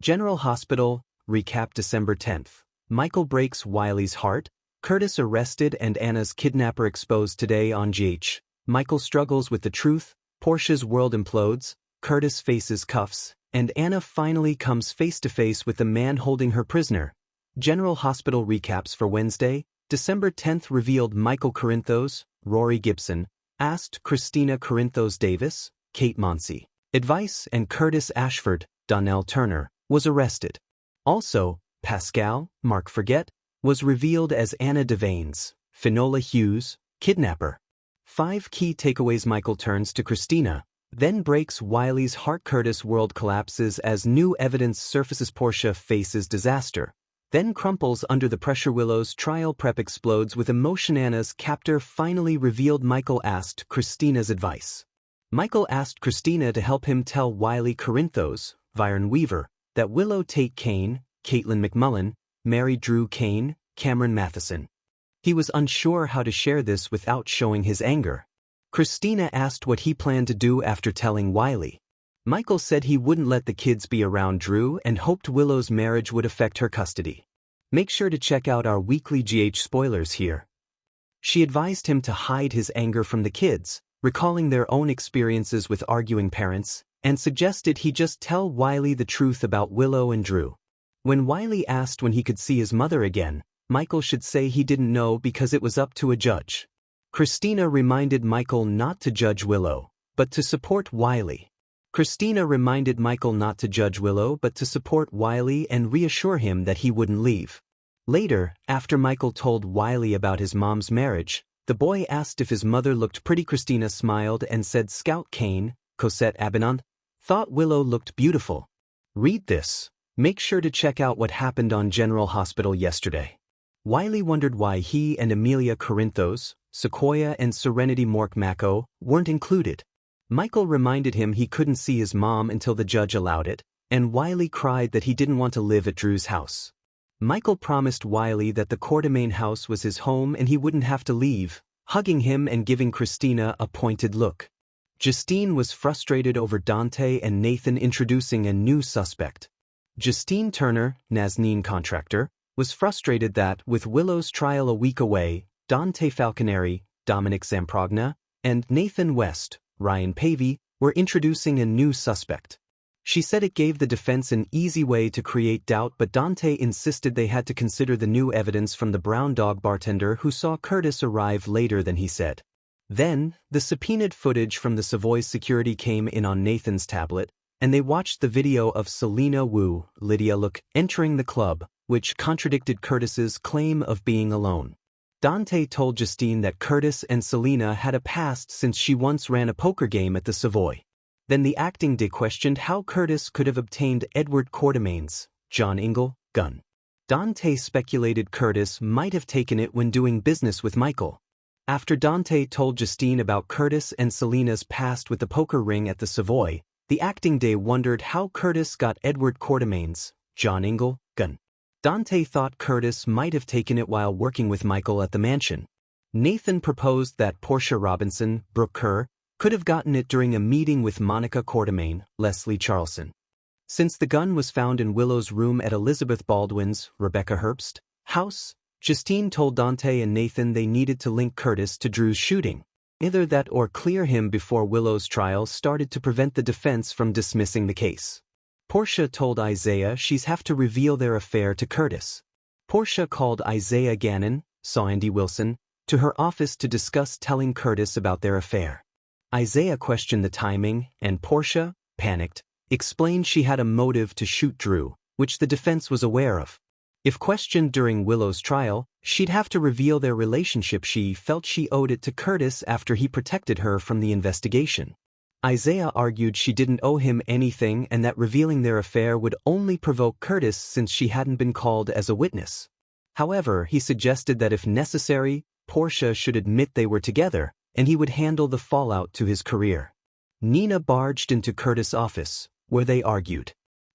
General Hospital, recap December 10th. Michael breaks Wiley's heart, Curtis arrested and Anna's kidnapper exposed today on GH. Michael struggles with the truth, Portia's world implodes, Curtis faces cuffs, and Anna finally comes face-to-face with the man holding her prisoner. General Hospital recaps for Wednesday, December 10th revealed Michael Corinthos, Rory Gibson, asked Christina Corinthos Davis, Kate Monsey, advice, and Curtis Ashford, Donnell Turner, was arrested. Also, Pascal, Mark Forget, was revealed as Anna Devane's, Finola Hughes, kidnapper. 5 key takeaways. Michael turns to Christina, then breaks Wiley's heart. Curtis' world collapses as new evidence surfaces. Portia faces disaster, then crumples under the pressure. Willow's trial prep explodes with emotion. Anna's captor finally revealed. Michael asked Christina's advice. Michael asked Christina to help him tell Wiley Corinthos, Viren Weaver, that Willow Tate Kane, Caitlin McMullen, Mary Drew Kane, Cameron Matheson. He was unsure how to share this without showing his anger. Christina asked what he planned to do after telling Wiley. Michael said he wouldn't let the kids be around Drew and hoped Willow's marriage would affect her custody. Make sure to check out our weekly GH spoilers here. She advised him to hide his anger from the kids, recalling their own experiences with arguing parents, and suggested he just tell Wiley the truth about Willow and Drew. When Wiley asked when he could see his mother again, Michael should say he didn't know because it was up to a judge. Christina reminded Michael not to judge Willow, but to support Wiley. Christina reminded Michael not to judge Willow but to support Wiley and reassure him that he wouldn't leave. Later, after Michael told Wiley about his mom's marriage, the boy asked if his mother looked pretty. Christina smiled and said Scout Kane, Cosette Abenant, thought Willow looked beautiful. Read this. Make sure to check out what happened on General Hospital yesterday. Wiley wondered why he and Amelia Corinthos, Sequoia and Serenity Mork Mako, weren't included. Michael reminded him he couldn't see his mom until the judge allowed it, and Wiley cried that he didn't want to live at Drew's house. Michael promised Wiley that the Courtemain house was his home and he wouldn't have to leave, hugging him and giving Christina a pointed look. Justine was frustrated over Dante and Nathan introducing a new suspect. Justine Turner, Nazneen contractor, was frustrated that, with Willow's trial a week away, Dante Falconeri, Dominic Zamprogna, and Nathan West, Ryan Pavey, were introducing a new suspect. She said it gave the defense an easy way to create doubt, but Dante insisted they had to consider the new evidence from the brown dog bartender who saw Curtis arrive later than he said. Then, the subpoenaed footage from the Savoy security came in on Nathan's tablet, and they watched the video of Selena Wu, Lydia Look, entering the club, which contradicted Curtis's claim of being alone. Dante told Justine that Curtis and Selena had a past since she once ran a poker game at the Savoy. Then the acting de questioned how Curtis could have obtained Edward Courtemain's, John Ingle, gun. Dante speculated Curtis might have taken it when doing business with Michael. After Dante told Justine about Curtis and Selena's past with the poker ring at the Savoy, the acting de wondered how Curtis got Edward Courtemain's, John Ingle, gun. Dante thought Curtis might have taken it while working with Michael at the mansion. Nathan proposed that Portia Robinson, Brooke Kerr, could have gotten it during a meeting with Monica Courtemain, Leslie Charlson. Since the gun was found in Willow's room at Elizabeth Baldwin's, Rebecca Herbst, house, Justine told Dante and Nathan they needed to link Curtis to Drew's shooting. Either that or clear him before Willow's trial started to prevent the defense from dismissing the case. Portia told Isaiah she's have to reveal their affair to Curtis. Portia called Isaiah Gannon, Sandy Wilson, to her office to discuss telling Curtis about their affair. Isaiah questioned the timing, and Portia, panicked, explained she had a motive to shoot Drew, which the defense was aware of. If questioned during Willow's trial, she'd have to reveal their relationship. She felt she owed it to Curtis after he protected her from the investigation. Isaiah argued she didn't owe him anything and that revealing their affair would only provoke Curtis since she hadn't been called as a witness. However, he suggested that if necessary, Portia should admit they were together, and he would handle the fallout to his career. Nina barged into Curtis' office, where they argued.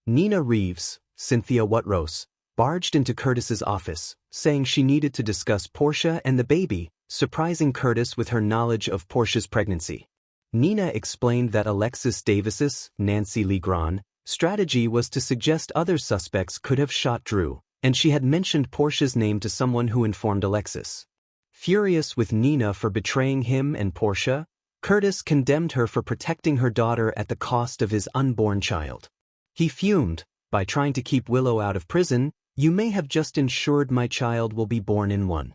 Nina Reeves, Cynthia Watrose, barged into Curtis's office, saying she needed to discuss Portia and the baby, surprising Curtis with her knowledge of Portia's pregnancy. Nina explained that Alexis Davises, Nancy Legrand, strategy was to suggest other suspects could have shot Drew, and she had mentioned Portia's name to someone who informed Alexis. Furious with Nina for betraying him and Portia, Curtis condemned her for protecting her daughter at the cost of his unborn child. He fumed, "By trying to keep Willow out of prison, you may have just ensured my child will be born in one."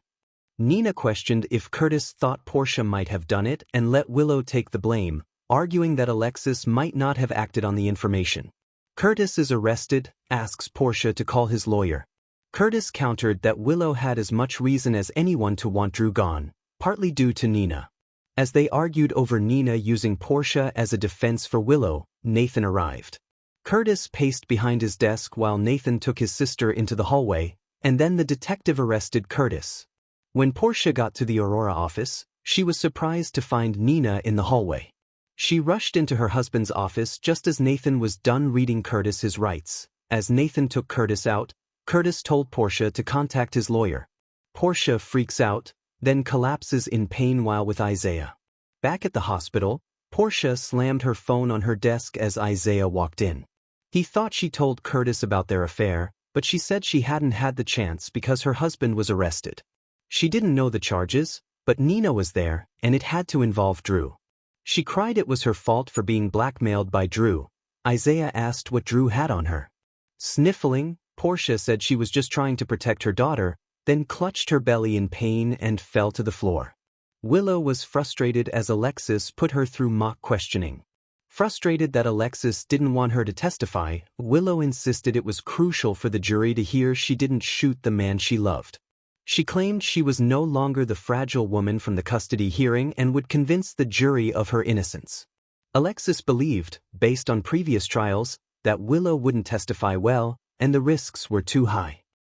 Nina questioned if Curtis thought Portia might have done it and let Willow take the blame, arguing that Alexis might not have acted on the information. Curtis is arrested, asks Portia to call his lawyer. Curtis countered that Willow had as much reason as anyone to want Drew gone, partly due to Nina. As they argued over Nina using Portia as a defense for Willow, Nathan arrived. Curtis paced behind his desk while Nathan took his sister into the hallway, and then the detective arrested Curtis. When Portia got to the Aurora office, she was surprised to find Nina in the hallway. She rushed into her husband's office just as Nathan was done reading Curtis his rights. As Nathan took Curtis out, Curtis told Portia to contact his lawyer. Portia freaks out, then collapses in pain while with Isaiah. Back at the hospital, Portia slammed her phone on her desk as Isaiah walked in. He thought she told Curtis about their affair, but she said she hadn't had the chance because her husband was arrested. She didn't know the charges, but Nina was there, and it had to involve Drew. She cried it was her fault for being blackmailed by Drew. Isaiah asked what Drew had on her. Sniffling, Portia said she was just trying to protect her daughter, then clutched her belly in pain and fell to the floor. Willow was frustrated as Alexis put her through mock questioning. Frustrated that Alexis didn't want her to testify, Willow insisted it was crucial for the jury to hear she didn't shoot the man she loved. She claimed she was no longer the fragile woman from the custody hearing and would convince the jury of her innocence. Alexis believed, based on previous trials, that Willow wouldn't testify well, and the risks were too high.